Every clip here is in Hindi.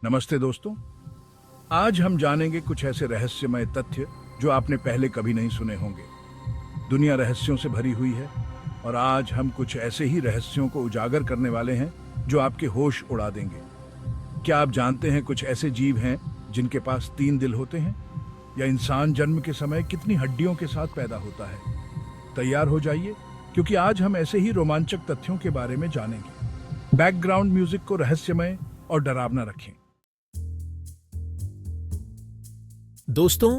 नमस्ते दोस्तों। आज हम जानेंगे कुछ ऐसे रहस्यमय तथ्य जो आपने पहले कभी नहीं सुने होंगे। दुनिया रहस्यों से भरी हुई है और आज हम कुछ ऐसे ही रहस्यों को उजागर करने वाले हैं जो आपके होश उड़ा देंगे। क्या आप जानते हैं कुछ ऐसे जीव हैं जिनके पास 3 दिल होते हैं? या इंसान जन्म के समय कितनी हड्डियों के साथ पैदा होता है? तैयार हो जाइए, क्योंकि आज हम ऐसे ही रोमांचक तथ्यों के बारे में जानेंगे। बैकग्राउंड म्यूजिक को रहस्यमय और डरावना रखें। दोस्तों,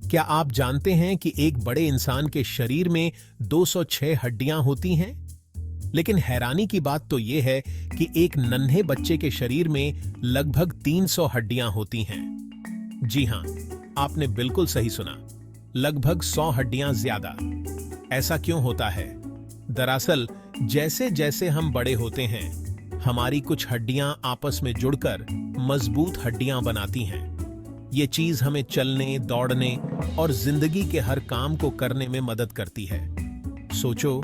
क्या आप जानते हैं कि एक बड़े इंसान के शरीर में 206 हड्डियां होती हैं? लेकिन हैरानी की बात तो यह है कि एक नन्हे बच्चे के शरीर में लगभग 300 हड्डियां होती हैं। जी हां, आपने बिल्कुल सही सुना, लगभग 100 हड्डियां ज्यादा। ऐसा क्यों होता है? दरअसल जैसे जैसे हम बड़े होते हैं, हमारी कुछ हड्डियां आपस में जुड़कर मजबूत हड्डियां बनाती हैं। ये चीज हमें चलने, दौड़ने और जिंदगी के हर काम को करने में मदद करती है। सोचो,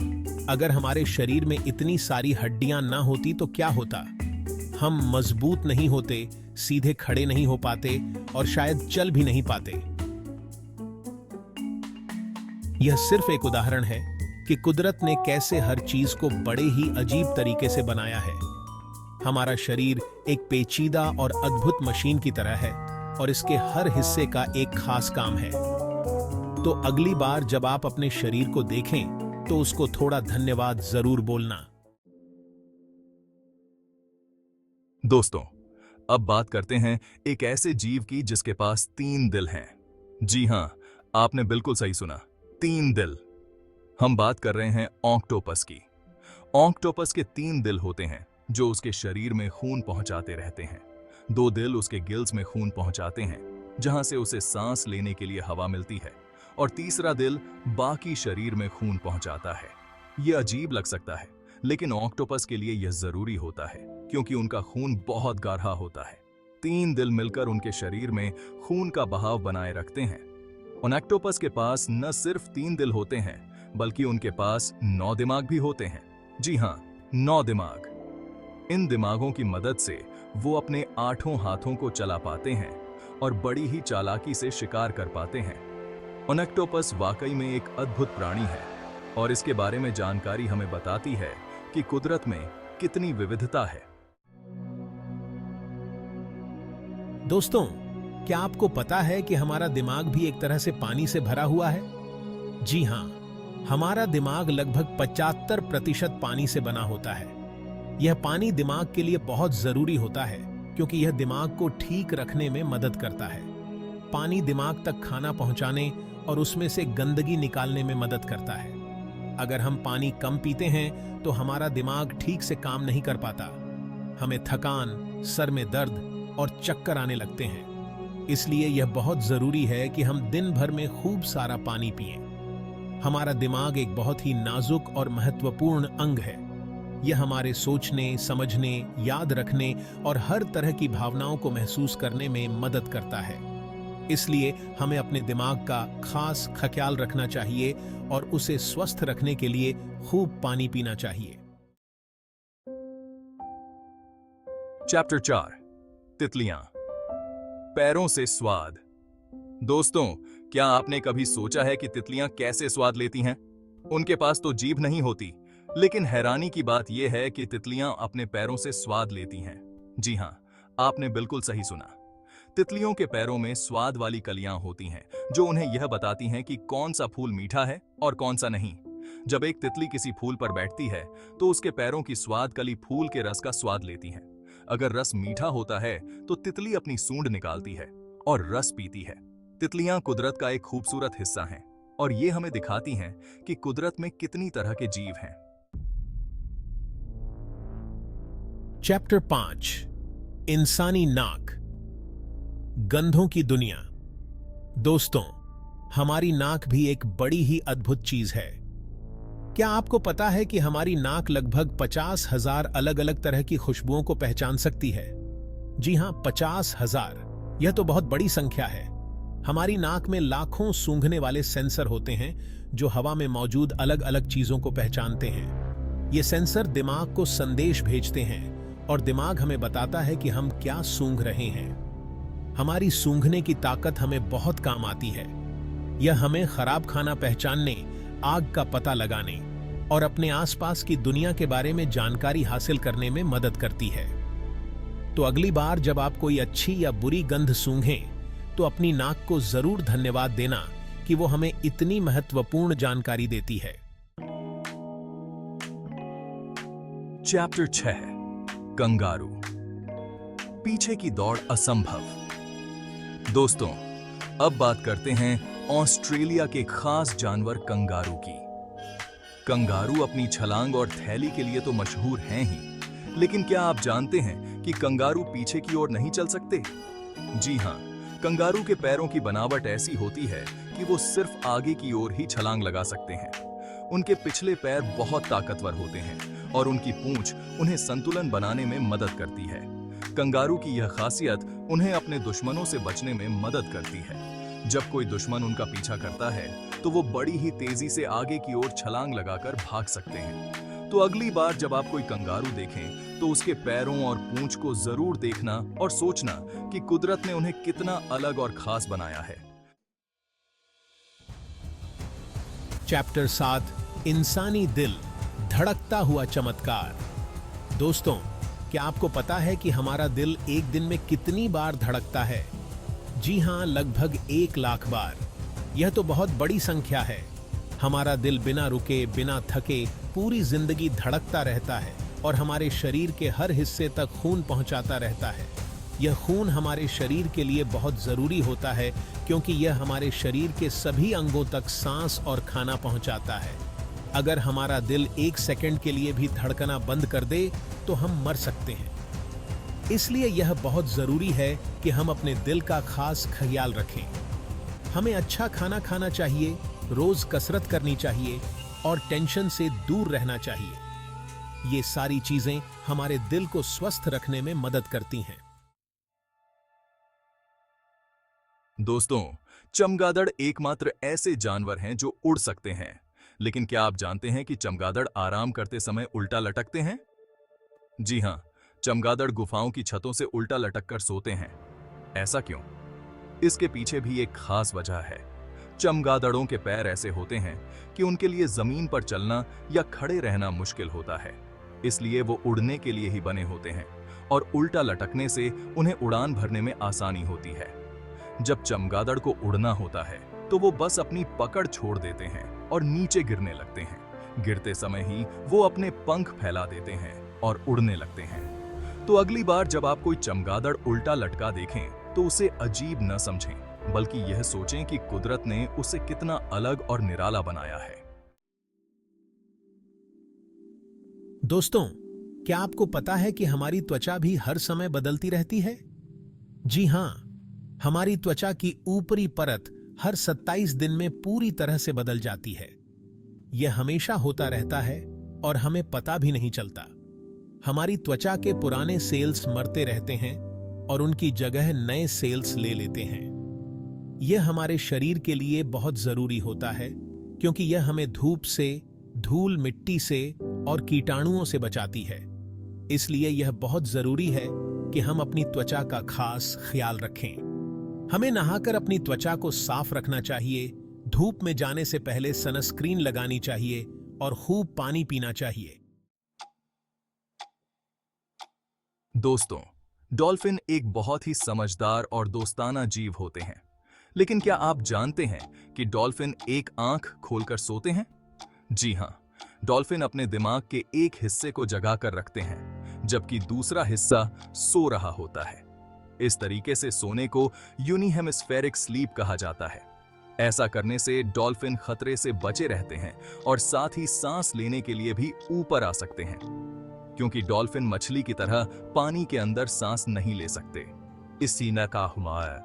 अगर हमारे शरीर में इतनी सारी हड्डियां ना होती तो क्या होता? हम मजबूत नहीं होते, सीधे खड़े नहीं हो पाते और शायद चल भी नहीं पाते। यह सिर्फ एक उदाहरण है कि कुदरत ने कैसे हर चीज को बड़े ही अजीब तरीके से बनाया है। हमारा शरीर एक पेचीदा और अद्भुत मशीन की तरह है और इसके हर हिस्से का एक खास काम है। तो अगली बार जब आप अपने शरीर को देखें तो उसको थोड़ा धन्यवाद जरूर बोलना। दोस्तों, अब बात करते हैं एक ऐसे जीव की जिसके पास 3 दिल हैं। जी हां, आपने बिल्कुल सही सुना, 3 दिल। हम बात कर रहे हैं ऑक्टोपस की। ऑक्टोपस के 3 दिल होते हैं जो उसके शरीर में खून पहुंचाते रहते हैं। 2 दिल उसके गिल्स में खून पहुंचाते हैं, जहां से उसे सांस लेने के लिए हवा मिलती है, और तीसरा दिल बाकी शरीर में खून पहुंचाता है। यह अजीब लग सकता है, लेकिन ऑक्टोपस के लिए यह जरूरी होता है क्योंकि उनका खून बहुत गाढ़ा होता है। 3 दिल मिलकर उनके शरीर में खून का बहाव बनाए रखते हैं। ऑक्टोपस के पास न सिर्फ 3 दिल होते हैं, बल्कि उनके पास 9 दिमाग भी होते हैं। जी हां, 9 दिमाग। इन दिमागों की मदद से वो अपने 8 हाथों को चला पाते हैं और बड़ी ही चालाकी से शिकार कर पाते हैं। ऑक्टोपस वाकई में एक अद्भुत प्राणी है और इसके बारे में जानकारी हमें बताती है कि कुदरत में कितनी विविधता है। दोस्तों, क्या आपको पता है कि हमारा दिमाग भी एक तरह से पानी से भरा हुआ है? जी हां, हमारा दिमाग लगभग 75% पानी से बना होता है। यह पानी दिमाग के लिए बहुत जरूरी होता है क्योंकि यह दिमाग को ठीक रखने में मदद करता है। पानी दिमाग तक खाना पहुंचाने और उसमें से गंदगी निकालने में मदद करता है। अगर हम पानी कम पीते हैं तो हमारा दिमाग ठीक से काम नहीं कर पाता। हमें थकान, सर में दर्द और चक्कर आने लगते हैं। इसलिए यह बहुत जरूरी है कि हम दिन भर में खूब सारा पानी पिएं। हमारा दिमाग एक बहुत ही नाजुक और महत्वपूर्ण अंग है। यह हमारे सोचने, समझने, याद रखने और हर तरह की भावनाओं को महसूस करने में मदद करता है। इसलिए हमें अपने दिमाग का खास ख्याल रखना चाहिए और उसे स्वस्थ रखने के लिए खूब पानी पीना चाहिए। चैप्टर 4, तितलियां। पैरों से स्वाद। दोस्तों, क्या आपने कभी सोचा है कि तितलियां कैसे स्वाद लेती हैं? उनके पास तो जीभ नहीं होती, लेकिन हैरानी की बात यह है कि तितलियां अपने पैरों से स्वाद लेती हैं। जी हां, आपने बिल्कुल सही सुना। तितलियों के पैरों में स्वाद वाली कलियां होती हैं जो उन्हें यह बताती हैं कि कौन सा फूल मीठा है और कौन सा नहीं। जब एक तितली किसी फूल पर बैठती है तो उसके पैरों की स्वाद कली फूल के रस का स्वाद लेती है। अगर रस मीठा होता है तो तितली अपनी सूंड निकालती है और रस पीती है। तितलियां कुदरत का एक खूबसूरत हिस्सा हैं और ये हमें दिखाती हैं कि कुदरत में कितनी तरह के जीव हैं। चैप्टर 5, इंसानी नाक। गंधों की दुनिया। दोस्तों, हमारी नाक भी एक बड़ी ही अद्भुत चीज है। क्या आपको पता है कि हमारी नाक लगभग 50,000 अलग अलग तरह की खुशबुओं को पहचान सकती है? जी हां, 50,000। यह तो बहुत बड़ी संख्या है। हमारी नाक में लाखों सूंघने वाले सेंसर होते हैं जो हवा में मौजूद अलग अलग चीजों को पहचानते हैं। ये सेंसर दिमाग को संदेश भेजते हैं और दिमाग हमें बताता है कि हम क्या सूंघ रहे हैं। हमारी सूंघने की ताकत हमें बहुत काम आती है। यह हमें खराब खाना पहचानने, आग का पता लगाने और अपने आसपास की दुनिया के बारे में जानकारी हासिल करने में मदद करती है। तो अगली बार जब आप कोई अच्छी या बुरी गंध सूंघें, तो अपनी नाक को जरूर धन्यवाद देना कि वो हमें इतनी महत्वपूर्ण जानकारी देती है। Chapter 6 kangaroo. पीछे की दौड़ असंभव। दोस्तों, अब बात करते हैं ऑस्ट्रेलिया के खास जानवर कंगारू की। कंगारू अपनी छलांग और थैली के लिए तो मशहूर हैं ही, लेकिन क्या आप जानते हैं कि कंगारू पीछे की ओर नहीं चल सकते? जी हां, कंगारू के पैरों की बनावट ऐसी होती है कि वो सिर्फ आगे की ओर ही छलांग लगा सकते हैं। उनके पिछले पैर बहुत ताकतवर होते हैं और उनकी पूंछ उन्हें संतुलन बनाने में मदद करती है। कंगारू की यह खासियत उन्हें अपने दुश्मनों से बचने में मदद करती है। जब कोई दुश्मन उनका पीछा करता है तो वो बड़ी ही तेजी से आगे की ओर छलांग लगाकर भाग सकते हैं। तो अगली बार जब आप कोई कंगारू देखें तो उसके पैरों और पूंछ को जरूर देखना और सोचना कि कुदरत ने उन्हें कितना अलग और खास बनाया है। चैप्टर 7 इंसानी दिल, धड़कता हुआ चमत्कार। दोस्तों, क्या आपको पता है कि हमारा दिल एक दिन में कितनी बार धड़कता है? जी हां, लगभग 1 लाख बार। यह तो बहुत बड़ी संख्या है। हमारा दिल बिना रुके, बिना थके पूरी जिंदगी धड़कता रहता है और हमारे शरीर के हर हिस्से तक खून पहुंचाता रहता है। यह खून हमारे शरीर के लिए बहुत जरूरी होता है क्योंकि यह हमारे शरीर के सभी अंगों तक सांस और खाना पहुंचाता है। अगर हमारा दिल 1 सेकंड के लिए भी धड़कना बंद कर दे तो हम मर सकते हैं। इसलिए यह बहुत जरूरी है कि हम अपने दिल का खास ख्याल रखें। हमें अच्छा खाना खाना चाहिए, रोज कसरत करनी चाहिए और टेंशन से दूर रहना चाहिए। ये सारी चीजें हमारे दिल को स्वस्थ रखने में मदद करती हैं। दोस्तों, चमगादड़ एकमात्र ऐसे जानवर हैं जो उड़ सकते हैं, लेकिन क्या आप जानते हैं कि चमगादड़ आराम करते समय उल्टा लटकते हैं? जी हां, चमगादड़ गुफाओं की छतों से उल्टा लटककर सोते हैं। ऐसा क्यों? इसके पीछे भी एक खास वजह है। चमगादड़ों के पैर ऐसे होते हैं कि उनके लिए जमीन पर चलना या खड़े रहना मुश्किल होता है, इसलिए वो उड़ने के लिए ही बने होते हैं और उल्टा लटकने से उन्हें उड़ान भरने में आसानी होती है। जब चमगादड़ को उड़ना होता है तो वो बस अपनी पकड़ छोड़ देते हैं और नीचे गिरने लगते हैं। गिरते समय ही वो अपने पंख फैला देते हैं और उड़ने लगते हैं। तो अगली बार जब आप कोई चमगादड़ उल्टा लटका देखें तो उसे अजीब न समझें, बल्कि यह सोचें कि कुदरत ने उसे कितना अलग और निराला बनाया है। दोस्तों, क्या आपको पता है कि हमारी त्वचा भी हर समय बदलती रहती है? जी हां, हमारी त्वचा की ऊपरी परत हर 27 दिन में पूरी तरह से बदल जाती है। यह हमेशा होता रहता है और हमें पता भी नहीं चलता। हमारी त्वचा के पुराने सेल्स मरते रहते हैं और उनकी जगह नए सेल्स ले लेते हैं। यह हमारे शरीर के लिए बहुत जरूरी होता है क्योंकि यह हमें धूप से, धूल, मिट्टी से और कीटाणुओं से बचाती है। इसलिए यह बहुत जरूरी है कि हम अपनी त्वचा का खास ख्याल रखें। हमें नहाकर अपनी त्वचा को साफ रखना चाहिए, धूप में जाने से पहले सनस्क्रीन लगानी चाहिए और खूब पानी पीना चाहिए। दोस्तों, डॉल्फिन एक बहुत ही समझदार और दोस्ताना जीव होते हैं, लेकिन क्या आप जानते हैं कि डॉल्फिन एक आंख खोलकर सोते हैं? जी हां, डॉल्फिन अपने दिमाग के एक हिस्से को जगा कर रखते हैं, जबकि दूसरा हिस्सा सो रहा होता है। इस तरीके से सोने को यूनिहेमिस्फेरिक स्लीप कहा जाता है। ऐसा करने से डॉल्फिन खतरे से बचे रहते हैं और साथ ही सांस लेने के लिए भी ऊपर आ सकते हैं, क्योंकि डॉल्फिन मछली की तरह पानी के अंदर सांस नहीं ले सकते। इसी न का हुआ है,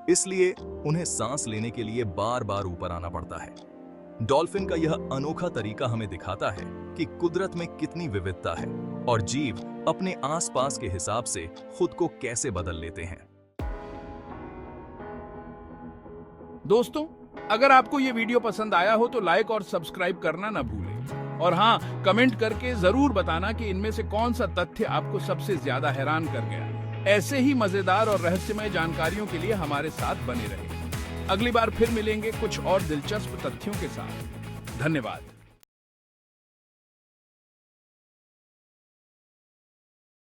इसलिए उन्हें सांस लेने के लिए बार बार ऊपर आना पड़ता है। डॉल्फिन का यह अनोखा तरीका हमें दिखाता है कि कुदरत में कितनी विविधता है और जीव अपने आसपास के हिसाब से खुद को कैसे बदल लेते हैं। दोस्तों, अगर आपको ये वीडियो पसंद आया हो तो लाइक और सब्सक्राइब करना ना भूलें। और हाँ, कमेंट करके जरूर बताना कि इनमें से कौन सा तथ्य आपको सबसे ज्यादा हैरान कर गया। ऐसे ही मजेदार और रहस्यमय जानकारियों के लिए हमारे साथ बने रहें। अगली बार फिर मिलेंगे कुछ और दिलचस्प तथ्यों के साथ। धन्यवाद।